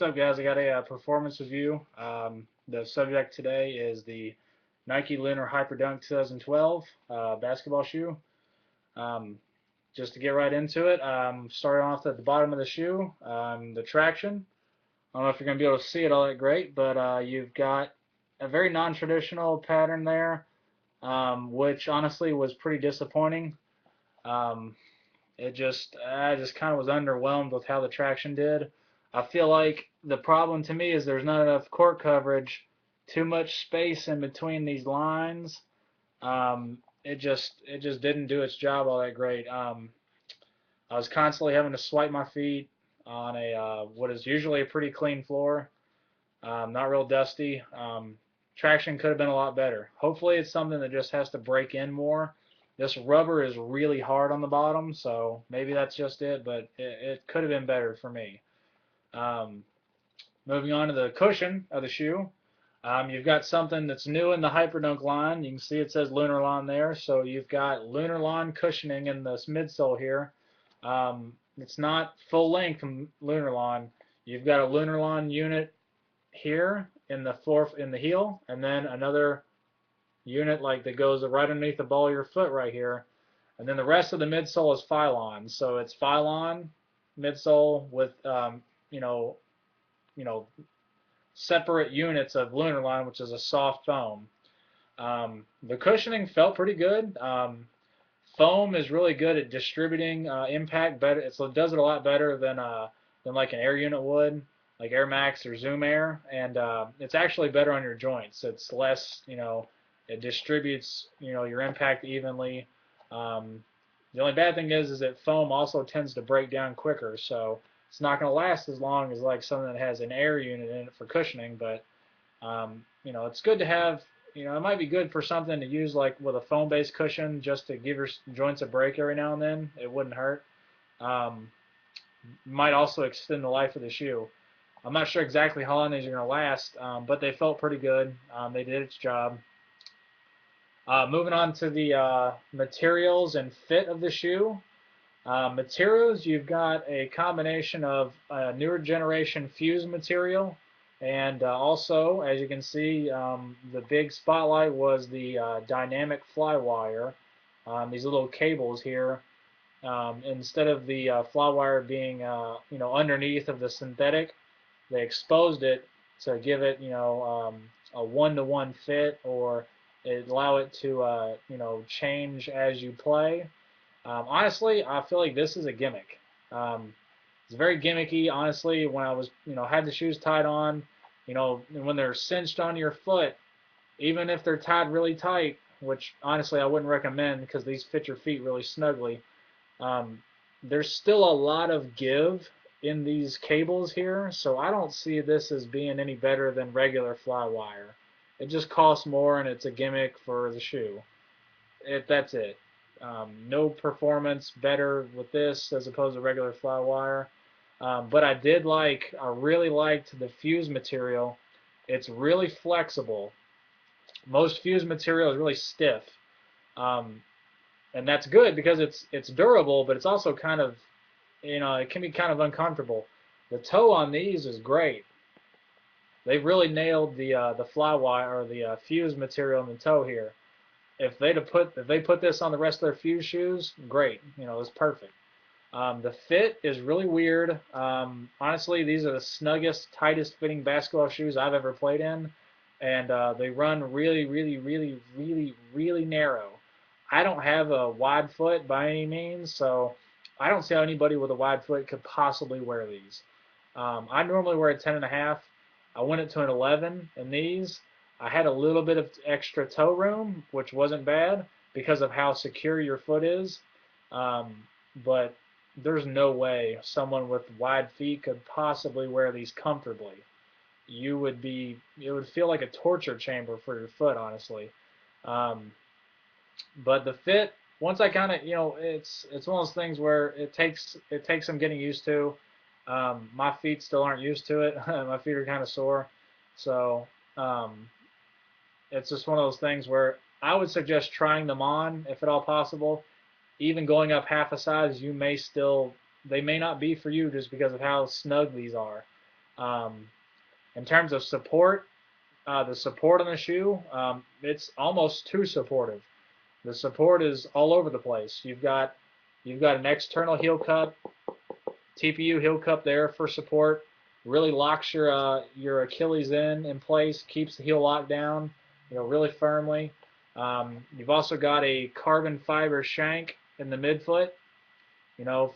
What's up, guys? I got a performance review. The subject today is the Nike Lunar Hyperdunk 2012 basketball shoe. Um, just to get right into it, starting off at the bottom of the shoe, the traction. I don't know if you're going to be able to see it all that great, but you've got a very non-traditional pattern there, which honestly was pretty disappointing. Um, I just kind of was underwhelmed with how the traction did. I feel like the problem to me is there's not enough court coverage, too much space in between these lines. It just didn't do its job all that great. I was constantly having to swipe my feet on a what is usually a pretty clean floor, not real dusty. Traction could have been a lot better. Hopefully, it's something that just has to break in more. This rubber is really hard on the bottom, so maybe that's just it, but it could have been better for me. Um, Moving on to the cushion of the shoe, you've got something that's new in the Hyperdunk line. You can see it says Lunar Lawn there, so you've got Lunar Lawn cushioning in this midsole here. It's not full length Lunar Lawn. You've got a Lunar Lawn unit here in the heel, and then another unit like that goes right underneath the ball of your foot right here, and then the rest of the midsole is Phylon. So it's Phylon midsole with you know you know separate units of Lunar Line, which is a soft foam. The cushioning felt pretty good. Foam is really good at distributing impact better. It does it a lot better than like an air unit would, like Air Max or Zoom Air, and it's actually better on your joints. It's less, it distributes, your impact evenly. The only bad thing is that foam also tends to break down quicker, so it's not going to last as long as like something that has an air unit in it for cushioning. But it's good to have. It might be good for something to use like with a foam-based cushion just to give your joints a break every now and then. It wouldn't hurt. Um, might also extend the life of the shoe. I'm not sure exactly how long these are going to last, but they felt pretty good. They did its job. Moving on to the materials and fit of the shoe. Materials, you've got a combination of newer generation fused material, and also, as you can see, the big spotlight was the dynamic fly wire. These little cables here, instead of the fly wire being, underneath of the synthetic, they exposed it to give it, a one-to-one fit, or it allow it to, change as you play. Honestly, I feel like this is a gimmick. It's very gimmicky. Honestly, when I was, had the shoes tied on, and when they're cinched on your foot, even if they're tied really tight, which honestly I wouldn't recommend because these fit your feet really snugly, um, there's still a lot of give in these cables here, so I don't see this as being any better than regular fly wire. It just costs more and it's a gimmick for the shoe. That's it. No performance better with this as opposed to regular fly wire. But I really liked the fuse material. It's really flexible. Most fuse material is really stiff, um, and that's good because it's durable, but it's also kind of, it can be kind of uncomfortable. The toe on these is great. They really nailed the fly wire or the fuse material in the toe here. If they put this on the rest of their fuse shoes, great. It's perfect. The fit is really weird. Honestly, these are the snuggest, tightest fitting basketball shoes I've ever played in, and they run really, really, really, really, really narrow. I don't have a wide foot by any means, so I don't see how anybody with a wide foot could possibly wear these. I normally wear a 10 and a half. I went it to an 11 in these. I had a little bit of extra toe room, which wasn't bad because of how secure your foot is. But there's no way someone with wide feet could possibly wear these comfortably. It would feel like a torture chamber for your foot, honestly. Um, but the fit, once I kind of, it's one of those things where it takes some getting used to. My feet still aren't used to it. My feet are kind of sore, so it's just one of those things where I would suggest trying them on if at all possible. Even going up half a size, they may not be for you just because of how snug these are. Um, in terms of support, the support on the shoe, it's almost too supportive. The support is all over the place. You've got an external heel cup, TPU heel cup there for support. Really locks your Achilles in place, keeps the heel locked down, really firmly. You've also got a carbon fiber shank in the midfoot,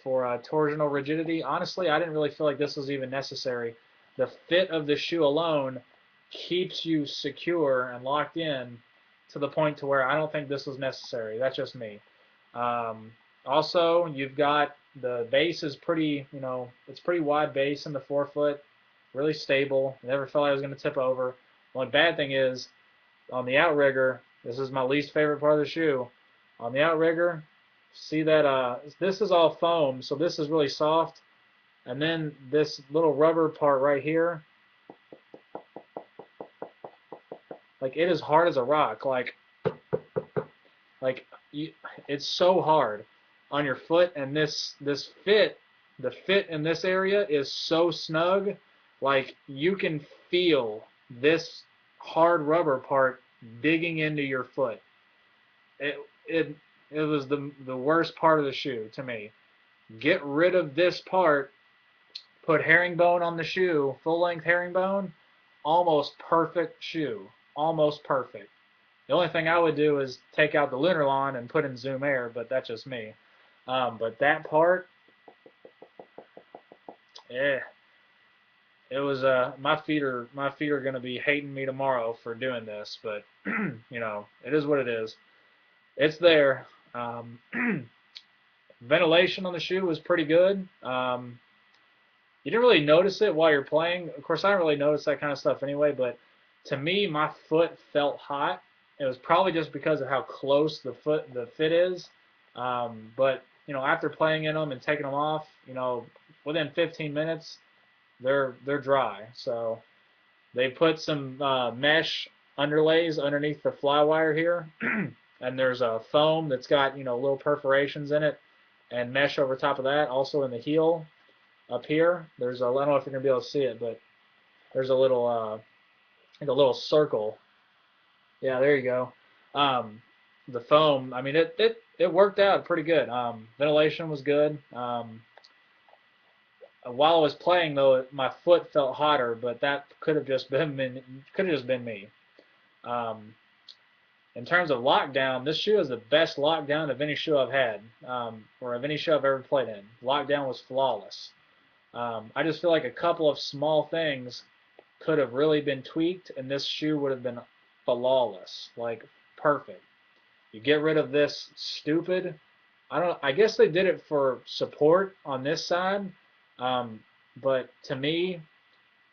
for torsional rigidity. Honestly, I didn't really feel like this was even necessary. The fit of the shoe alone keeps you secure and locked in to the point to where I don't think this was necessary. That's just me. Um, Also, you've got the base is pretty, it's pretty wide base in the forefoot, really stable. Never felt like I was going to tip over. One bad thing is on the outrigger, this is my least favorite part of the shoe. On the outrigger, see that this is all foam, so this is really soft. And then this little rubber part right here, like it is hard as a rock. Like it's so hard on your foot, and this fit, the fit in this area is so snug, like you can feel this hard rubber part digging into your foot. It it it was the worst part of the shoe to me. Get rid of this part, put herringbone on the shoe, full length herringbone, almost perfect shoe, almost perfect. The only thing I would do is take out the Lunar line and put in Zoom Air, but that's just me. But that part, eh, it was my feet are gonna be hating me tomorrow for doing this, but it is what it is. It's there. Ventilation on the shoe was pretty good. You didn't really notice it while you're playing. Of course, I don't really notice that kind of stuff anyway, but to me, my foot felt hot. It was probably just because of how close the fit is. But after playing in them and taking them off, within 15 minutes, they're dry. So they put some mesh underlays underneath the flywire here, and there's a foam that's got little perforations in it, and mesh over top of that. Also in the heel up here, there's I don't know if you're gonna be able to see it, but there's a little like a little circle. Yeah, there you go. The foam, I mean, it worked out pretty good. Ventilation was good. While I was playing though, my foot felt hotter, but that could have just been me. Um, in terms of lockdown, this shoe is the best lockdown of any shoe I've had, or of any shoe I've ever played in. Lockdown was flawless. I just feel like a couple of small things could have really been tweaked, and this shoe would have been flawless, like perfect. You get rid of this stupid. I guess they did it for support on this side, um, but to me,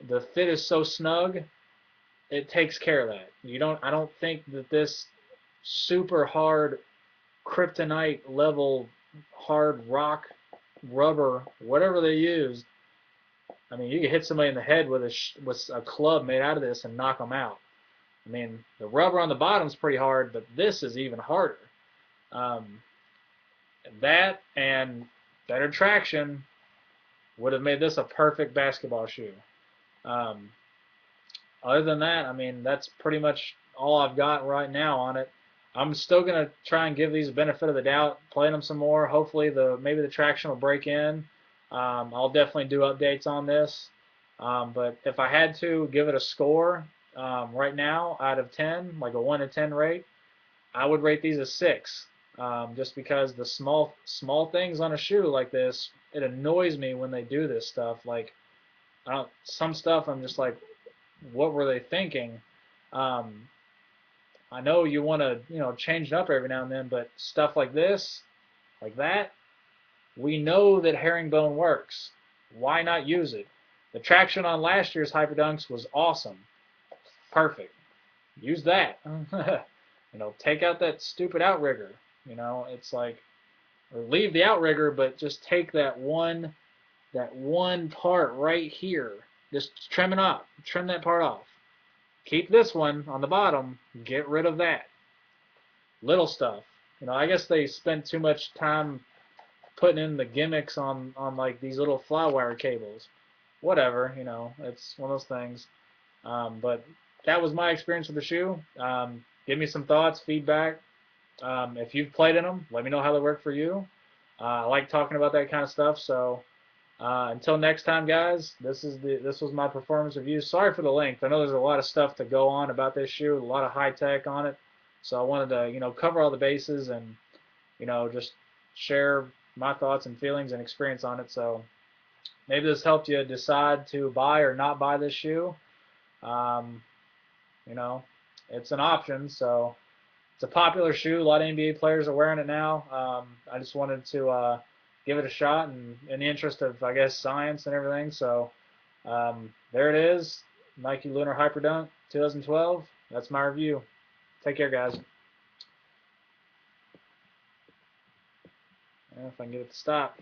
the fit is so snug, it takes care of that. I don't think that this super hard kryptonite level hard rock rubber, whatever they used. I mean, you could hit somebody in the head with a club made out of this and knock them out. I mean, the rubber on the bottom is pretty hard, but this is even harder. Um, that and better traction would have made this a perfect basketball shoe. Um, Other than that, I mean, that's pretty much all I've got right now on it. I'm still gonna try and give these a benefit of the doubt, playing them some more. Hopefully, maybe the traction will break in. I'll definitely do updates on this. But if I had to give it a score right now out of 10, like a 1 to 10 rate, I would rate these a 6. Just because the small things on a shoe like this, it annoys me when they do this stuff. Like some stuff, I'm just like, what were they thinking? Um, I know you want to, change it up every now and then, but stuff like this, like that, we know that herringbone works. Why not use it? The traction on last year's Hyperdunks was awesome. Perfect. Use that. Take out that stupid outrigger. It's like, or leave the outrigger, but just take that one part right here. Just trim it off. Trim that part off. Keep this one on the bottom. Get rid of that. Little stuff. I guess they spent too much time putting in the gimmicks on like these little flywire cables. whatever, you know, it's one of those things. But that was my experience with the shoe. Give me some thoughts, feedback. If you've played in them, let me know how they work for you. I like talking about that kind of stuff. So until next time, guys, this was my performance review. Sorry for the length. I know there's a lot of stuff to go on about this shoe, a lot of high tech on it. So I wanted to, cover all the bases and, just share my thoughts and feelings and experience on it. So maybe this helped you decide to buy or not buy this shoe. Um, you know, it's an option. So it's a popular shoe. A lot of NBA players are wearing it now. I just wanted to give it a shot, and in the interest of, I guess, science and everything. So there it is, Nike Lunar Hyperdunk 2012. That's my review. Take care, guys. If I can get it to stop.